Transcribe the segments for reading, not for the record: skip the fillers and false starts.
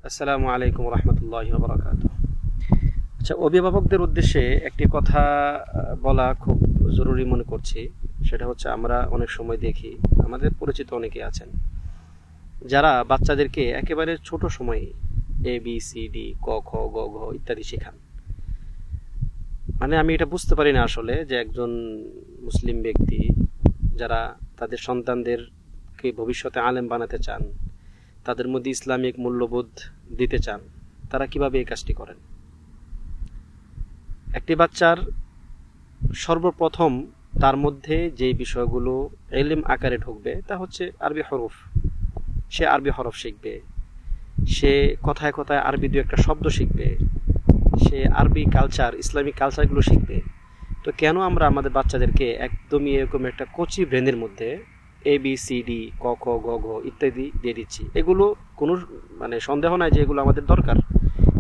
আসসালামু আলাইকুম রহমতুল্লাহি ওয়া বারাকাতুহু। আচ্ছা, অভিভাবকদের উদ্দেশ্যে একটি কথা বলা খুব জরুরি মনে করছি। সেটা হচ্ছে, আমরা অনেক সময় দেখি, আমাদের পরিচিত অনেকে আছেন যারা বাচ্চাদেরকে একেবারে ছোট সময়ে ABCD ক খ গ ঘ ইত্যাদি শেখান। মানে আমি এটা বুঝতে পারি না আসলে, যে একজন মুসলিম ব্যক্তি যারা তাদের সন্তানদেরকে ভবিষ্যতে আলেম বানাতে চান, তাদের মধ্যে ইসলামিক মূল্যবোধ দিতে চান, তারা কিভাবে এই কাজটি করেন। একটি বাচ্চার সর্বপ্রথম তার মধ্যে যে বিষয়গুলো ইলম আকারে ঢুকবে তা হচ্ছে আরবি হরফ। সে আরবি হরফ শিখবে, সে কথায় কথায় আরবি দু একটা শব্দ শিখবে, সে আরবি কালচার, ইসলামিক কালচারগুলো শিখবে। তো কেন আমরা আমাদের বাচ্চাদেরকে একদমই এরকম একটা কচি ব্রেনের মধ্যে ABCD ক খ গ ঘ ইত্যাদি দিয়ে দিচ্ছি? এগুলো কোনো সন্দেহ নাই যে এগুলো আমাদের দরকার,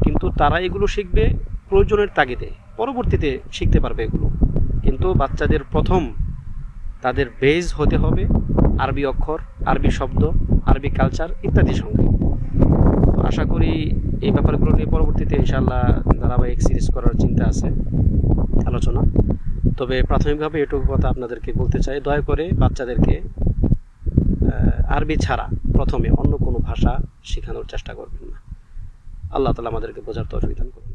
কিন্তু তারা এগুলো শিখবে প্রয়োজনের তাগিদে, পরবর্তীতে শিখতে পারবে এগুলো। কিন্তু বাচ্চাদের প্রথম তাদের বেজ হতে হবে আরবি অক্ষর, আরবি শব্দ, আরবি কালচার ইত্যাদির সঙ্গে। তো আশা করি এই ব্যাপারগুলো নিয়ে পরবর্তীতে ইনশাআল্লাহ ধারাবাহিক সিরিজ করার চিন্তা আছে, আলোচনা। তবে প্রাথমিকভাবে এটুকু কথা আপনাদেরকে বলতে চাই, দয়া করে বাচ্চাদেরকে আরবি ছাড়া প্রথমে অন্য কোনো ভাষা শেখানোর চেষ্টা করবেন না। আল্লাহ তাআলা আমাদেরকে বোঝার তৌফিক দান করুন।